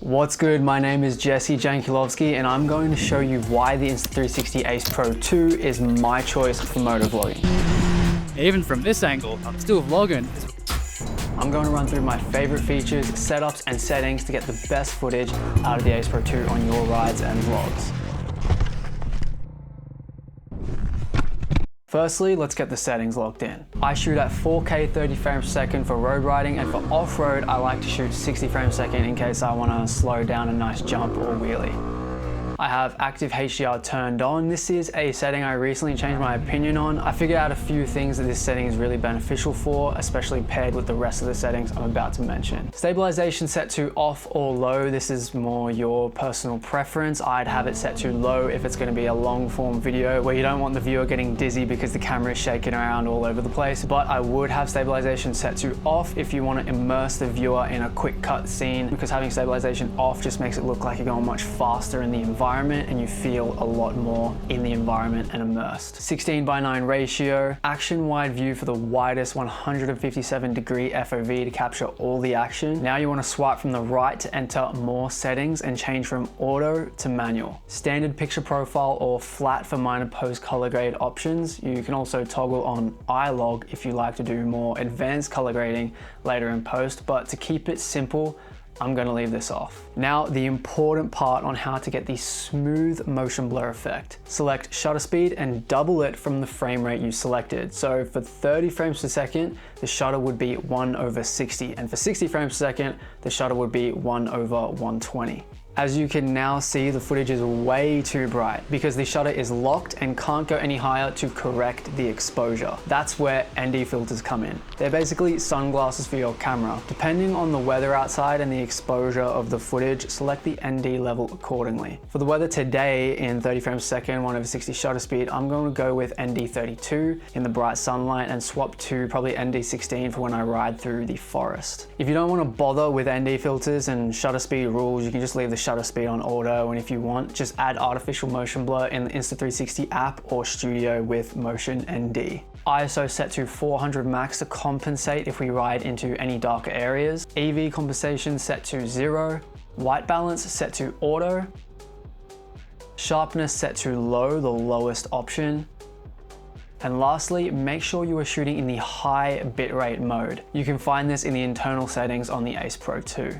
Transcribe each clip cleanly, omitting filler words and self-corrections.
What's good? My name is Jankulovski and I'm going to show you why the Insta360 Ace Pro 2 is my choice for motor vlogging. Even from this angle, I'm still vlogging. I'm going to run through my favorite features, setups and settings to get the best footage out of the Ace Pro 2 on your rides and vlogs. Firstly, let's get the settings locked in. I shoot at 4K 30 frames per second for road riding, and for off-road, I like to shoot 60 frames per second in case I want to slow down a nice jump or wheelie. I have active HDR turned on. This is a setting I recently changed my opinion on. I figured out a few things that this setting is really beneficial for, especially paired with the rest of the settings I'm about to mention. Stabilization set to off or low. This is more your personal preference. I'd have it set to low if it's going to be a long form video where you don't want the viewer getting dizzy because the camera is shaking around all over the place. But I would have stabilization set to off if you want to immerse the viewer in a quick cut scene, because having stabilization off just makes it look like you're going much faster in the environment and you feel a lot more in the environment and immersed. 16:9 ratio, action wide view for the widest 157-degree FOV to capture all the action. Now you want to swipe from the right to enter more settings and change from auto to manual. Standard picture profile or flat for minor post color grade options. You can also toggle on iLog if you like to do more advanced color grading later in post, but to keep it simple, I'm going to leave this off. Now, the important part on how to get the smooth motion blur effect. Select shutter speed and double it from the frame rate you selected. So for 30 frames per second, the shutter would be 1/60. And for 60 frames per second, the shutter would be 1/120. As you can now see, the footage is way too bright because the shutter is locked and can't go any higher to correct the exposure. That's where ND filters come in. They're basically sunglasses for your camera. Depending on the weather outside and the exposure of the footage, select the ND level accordingly. For the weather today in 30 frames per second, 1/60 shutter speed, I'm going to go with ND32 in the bright sunlight and swap to probably ND16 for when I ride through the forest. If you don't want to bother with ND filters and shutter speed rules, you can just leave the shutter speed on auto, and if you want, just add artificial motion blur in the Insta360 app or studio with Motion ND. ISO set to 400 max to compensate if we ride into any darker areas. EV compensation set to 0. White balance set to auto. Sharpness set to low, the lowest option. And lastly, make sure you are shooting in the high bitrate mode. You can find this in the internal settings on the Ace Pro 2.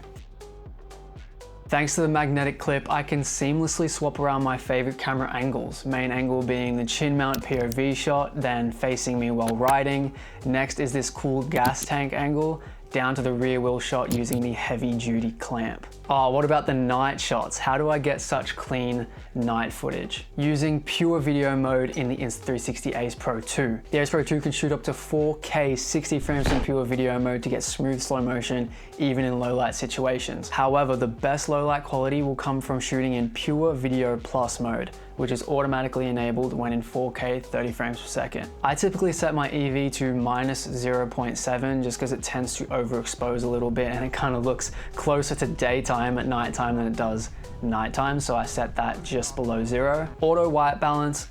Thanks to the magnetic clip, I can seamlessly swap around my favorite camera angles. Main angle being the chin mount POV shot, then facing me while riding. Next is this cool gas tank angle, down to the rear wheel shot using the heavy duty clamp. Oh, what about the night shots? How do I get such clean night footage? Using PureVideo mode in the Insta360 Ace Pro 2. The Ace Pro 2 can shoot up to 4K 60 frames in PureVideo mode to get smooth slow motion even in low light situations. However, the best low light quality will come from shooting in PureVideo Plus mode, which is automatically enabled when in 4K 30 frames per second. I typically set my EV to -0.7 just because it tends to overexpose a little bit and it kind of looks closer to daytime at nighttime than it does nighttime, so I set that just below 0. Auto white balance,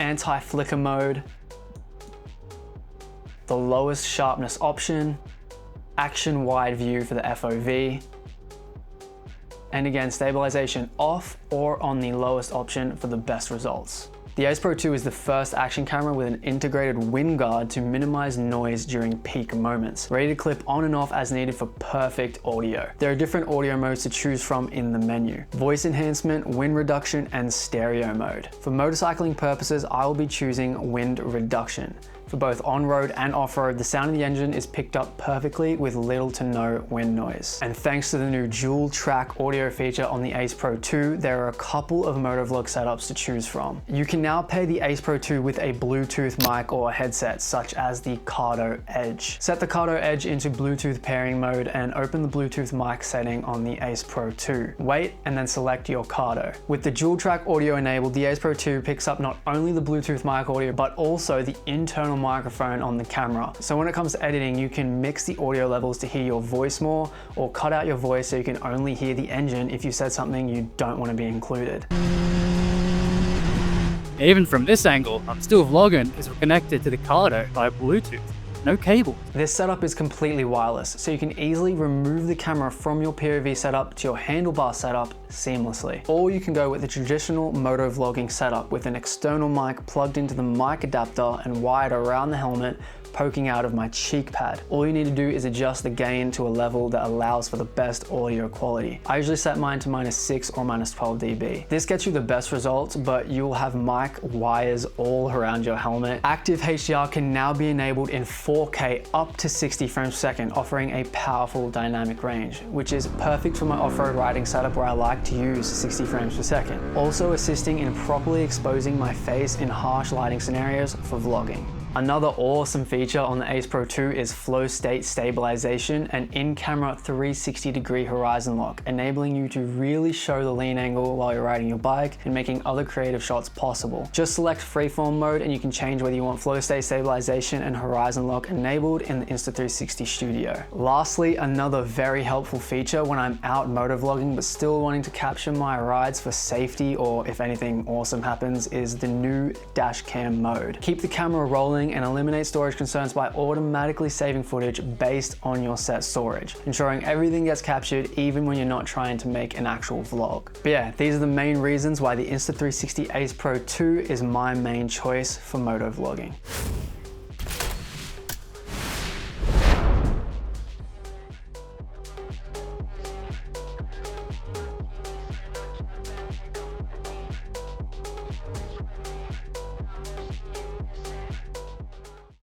anti-flicker mode, the lowest sharpness option, action wide view for the FOV, and again, stabilization off or on the lowest option for the best results. The Ace Pro 2 is the first action camera with an integrated wind guard to minimize noise during peak moments, ready to clip on and off as needed for perfect audio. There are different audio modes to choose from in the menu: voice enhancement, wind reduction, and stereo mode. For motorcycling purposes, I will be choosing wind reduction. For both on-road and off-road, the sound of the engine is picked up perfectly with little to no wind noise. And thanks to the new dual track audio feature on the Ace Pro 2, there are a couple of motovlog setups to choose from. You can now pair the Ace Pro 2 with a Bluetooth mic or headset, such as the Cardo Edge. Set the Cardo Edge into Bluetooth pairing mode and open the Bluetooth mic setting on the Ace Pro 2. Wait and then select your Cardo. With the dual track audio enabled, the Ace Pro 2 picks up not only the Bluetooth mic audio, but also the internal microphone on the camera. So when it comes to editing, you can mix the audio levels to hear your voice more, or cut out your voice so you can only hear the engine if you said something you don't want to be included. Even from this angle, I'm still vlogging as we're connected to the Cardo by Bluetooth. no cable. This setup is completely wireless, so you can easily remove the camera from your POV setup to your handlebar setup seamlessly. Or you can go with the traditional Moto vlogging setup with an external mic plugged into the mic adapter and wired around the helmet, poking out of my cheek pad. All you need to do is adjust the gain to a level that allows for the best audio quality. I usually set mine to -6 or -12 dB. This gets you the best results, but you'll have mic wires all around your helmet. Active HDR can now be enabled in 4K up to 60 frames per second, offering a powerful dynamic range, which is perfect for my off-road riding setup where I like to use 60 frames per second. Also assisting in properly exposing my face in harsh lighting scenarios for vlogging. Another awesome feature on the Ace Pro 2 is flow state stabilization and in-camera 360-degree horizon lock, enabling you to really show the lean angle while you're riding your bike and making other creative shots possible. Just select freeform mode and you can change whether you want flow state stabilization and horizon lock enabled in the Insta360 Studio. Lastly, another very helpful feature when I'm out moto vlogging but still wanting to capture my rides for safety or if anything awesome happens is the new Dashcam Mode. Keep the camera rolling and eliminate storage concerns by automatically saving footage based on your set storage, ensuring everything gets captured even when you're not trying to make an actual vlog. But yeah, these are the main reasons why the Insta360 Ace Pro 2 is my main choice for moto vlogging.